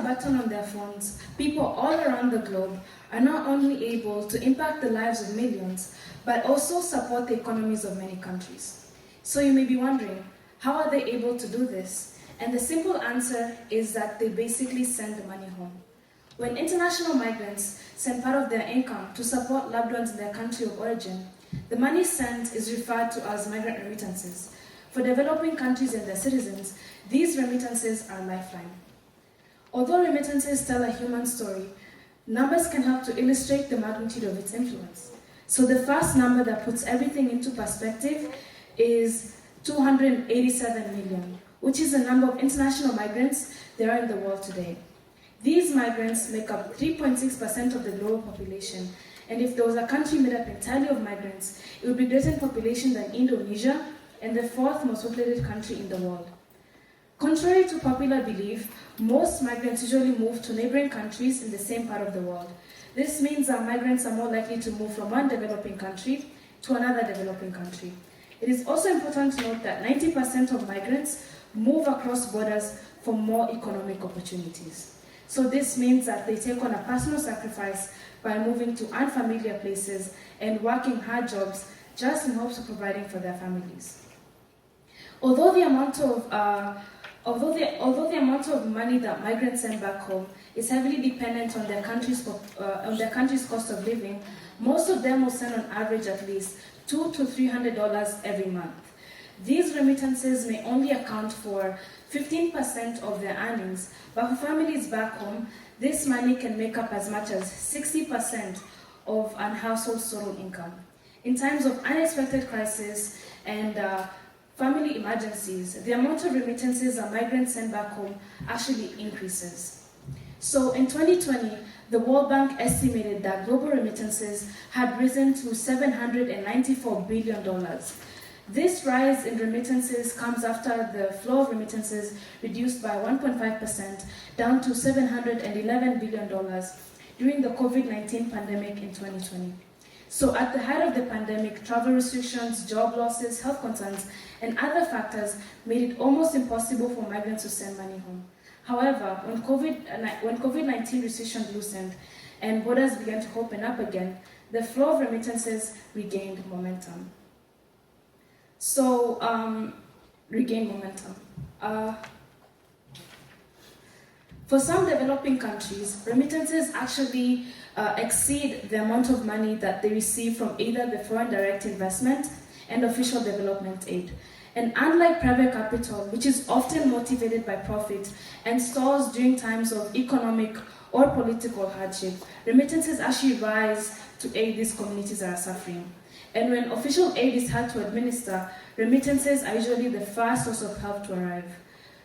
button on their phones, people all around the globe are not only able to impact the lives of millions, but also support the economies of many countries. So you may be wondering, how are they able to do this? And the simple answer is that they basically send the money home. When international migrants send part of their income to support loved ones in their country of origin, the money sent is referred to as migrant remittances. For developing countries and their citizens, these remittances are a lifeline. Although remittances tell a human story, numbers can help to illustrate the magnitude of its influence. So the first number that puts everything into perspective is 287 million, which is the number of international migrants there are in the world today. These migrants make up 3.6% of the global population, and if there was a country made up entirely of migrants, it would be greater in population than Indonesia and the fourth most populated country in the world. Contrary to popular belief, most migrants usually move to neighboring countries in the same part of the world. This means that migrants are more likely to move from one developing country to another developing country. It is also important to note that 90% of migrants move across borders for more economic opportunities. So this means that they take on a personal sacrifice by moving to unfamiliar places and working hard jobs just in hopes of providing for their families. Although the amount of money that migrants send back home is heavily dependent on their country's cost of living, most of them will send on average at least $200 to $300 every month. These remittances may only account for 15% of their earnings, but for families back home, this money can make up as much as 60% of a household's total income. In times of unexpected crisis and family emergencies, the amount of remittances that migrants send back home actually increases. So in 2020, the World Bank estimated that global remittances had risen to $794 billion. This rise in remittances comes after the flow of remittances reduced by 1.5% down to $711 billion during the COVID-19 pandemic in 2020. So at the height of the pandemic, travel restrictions, job losses, health concerns, and other factors made it almost impossible for migrants to send money home. However, when COVID-19 restrictions loosened and borders began to open up again, the flow of remittances regained momentum. For some developing countries, remittances actually exceed the amount of money that they receive from either the foreign direct investment and official development aid. And unlike private capital, which is often motivated by profit and stalls during times of economic or political hardship, remittances actually rise to aid these communities that are suffering. And when official aid is hard to administer, remittances are usually the first source of help to arrive.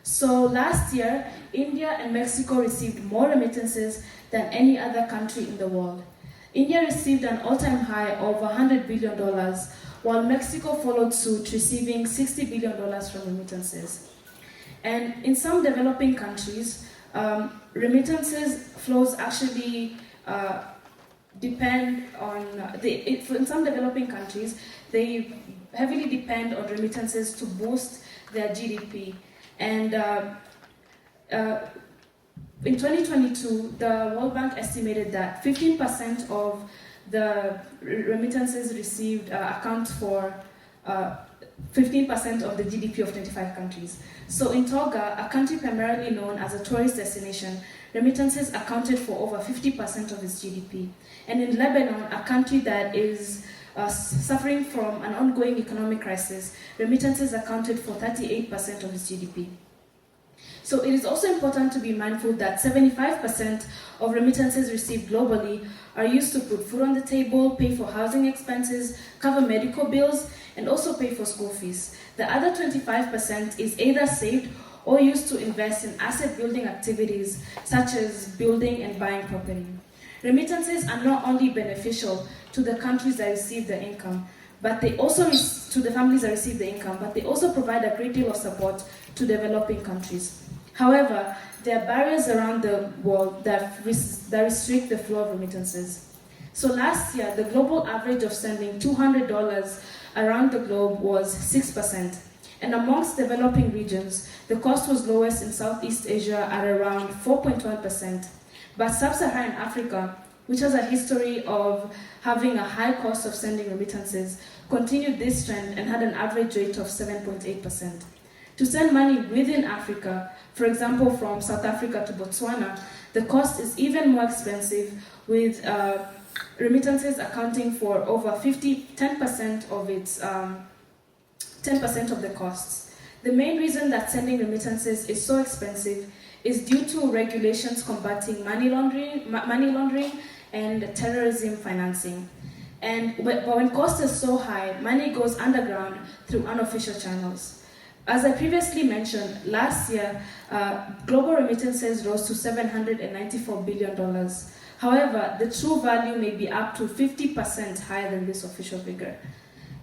So last year, India and Mexico received more remittances than any other country in the world. India received an all-time high of $100 billion, while Mexico followed suit, receiving $60 billion from remittances. And in some developing countries, remittances flows actually depend on, in some developing countries, they heavily depend on remittances to boost their GDP. And in 2022, the World Bank estimated that 15% of the remittances received account for 15% of the GDP of 25 countries. So in Togo, a country primarily known as a tourist destination, remittances accounted for over 50% of its GDP. And in Lebanon, a country that is suffering from an ongoing economic crisis, remittances accounted for 38% of its GDP. So it is also important to be mindful that 75% of remittances received globally are used to put food on the table, pay for housing expenses, cover medical bills, and also pay for school fees. The other 25% is either saved or used to invest in asset building activities such as building and buying property. Remittances are not only beneficial to the countries that receive the income, but they also to the families that receive the income, but they also provide a great deal of support to developing countries. However, there are barriers around the world that restrict the flow of remittances. So last year, the global average of sending $200 around the globe was 6%. And amongst developing regions, the cost was lowest in Southeast Asia at around 4.1%. But Sub-Saharan Africa, which has a history of having a high cost of sending remittances, continued this trend and had an average rate of 7.8%. To send money within Africa, for example, from South Africa to Botswana, the cost is even more expensive, with remittances accounting for over 10% of its 10% of the costs. The main reason that sending remittances is so expensive is due to regulations combating money laundering and terrorism financing. But when cost is so high, money goes underground through unofficial channels. As I previously mentioned, last year, global remittances rose to $794 billion. However, the true value may be up to 50% higher than this official figure.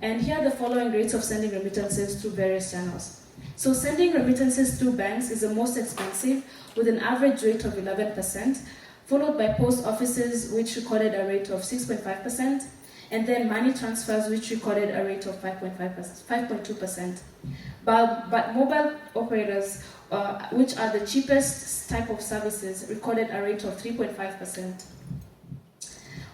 And here are the following rates of sending remittances through various channels. So sending remittances through banks is the most expensive, with an average rate of 11%, followed by post offices, which recorded a rate of 6.5%, and then money transfers, which recorded a rate of 5.2%. But mobile operators, which are the cheapest type of services, recorded a rate of 3.5%.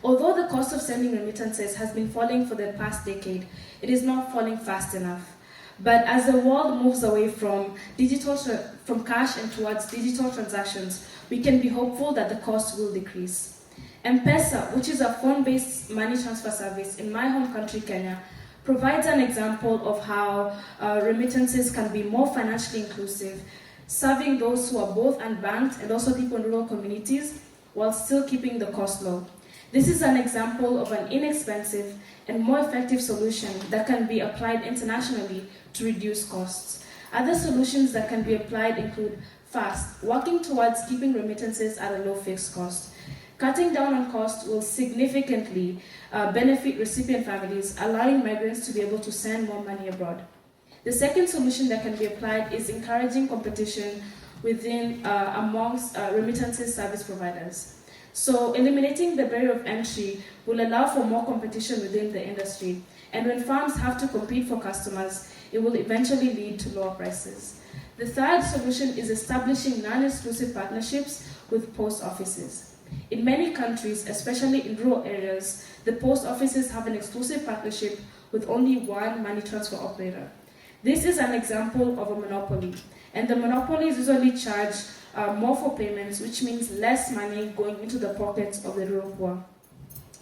Although the cost of sending remittances has been falling for the past decade, it is not falling fast enough. But as the world moves away from cash and towards digital transactions, we can be hopeful that the cost will decrease. M-Pesa, which is a phone-based money transfer service in my home country, Kenya, provides an example of how remittances can be more financially inclusive, serving those who are both unbanked and also people in rural communities, while still keeping the cost low. This is an example of an inexpensive and more effective solution that can be applied internationally to reduce costs. Other solutions that can be applied include FAST, working towards keeping remittances at a low fixed cost. Cutting down on costs will significantly benefit recipient families, allowing migrants to be able to send more money abroad. The second solution that can be applied is encouraging competition amongst remittances service providers. So eliminating the barrier of entry will allow for more competition within the industry. And when firms have to compete for customers, it will eventually lead to lower prices. The third solution is establishing non-exclusive partnerships with post offices. In many countries, especially in rural areas, the post offices have an exclusive partnership with only one money transfer operator. This is an example of a monopoly, and the monopolies usually charge more for payments, which means less money going into the pockets of the rural poor.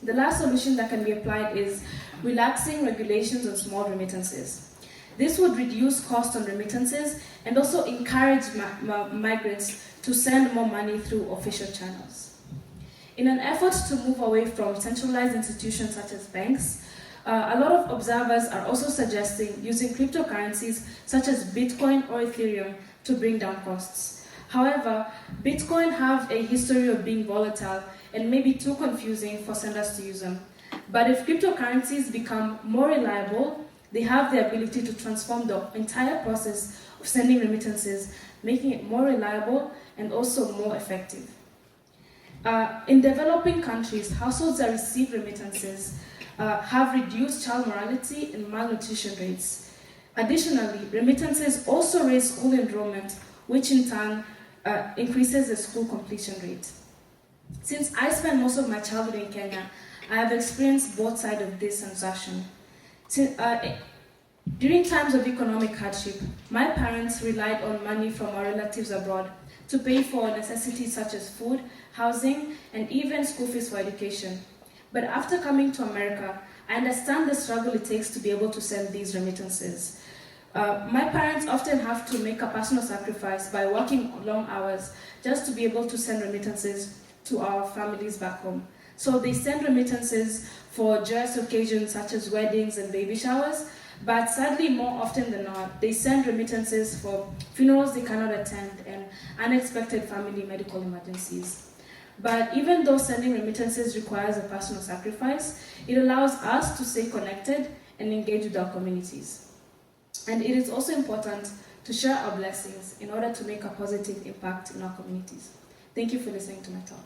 The last solution that can be applied is relaxing regulations on small remittances. This would reduce cost on remittances and also encourage migrants to send more money through official channels. In an effort to move away from centralized institutions such as banks, a lot of observers are also suggesting using cryptocurrencies such as Bitcoin or Ethereum to bring down costs. However, Bitcoin have a history of being volatile and may be too confusing for senders to use them. But if cryptocurrencies become more reliable, they have the ability to transform the entire process of sending remittances, making it more reliable and also more effective. In developing countries, households that receive remittances have reduced child mortality and malnutrition rates. Additionally, remittances also raise school enrollment, which in turn increases the school completion rate. Since I spent most of my childhood in Kenya, I have experienced both sides of this transaction. During times of economic hardship, my parents relied on money from our relatives abroad to pay for necessities such as food, housing, and even school fees for education. But after coming to America, I understand the struggle it takes to be able to send these remittances. My parents often have to make a personal sacrifice by working long hours just to be able to send remittances to our families back home. So they send remittances for joyous occasions such as weddings and baby showers, but sadly, more often than not, they send remittances for funerals they cannot attend and unexpected family medical emergencies. But even though sending remittances requires a personal sacrifice, it allows us to stay connected and engage with our communities. And it is also important to share our blessings in order to make a positive impact in our communities. Thank you for listening to my talk.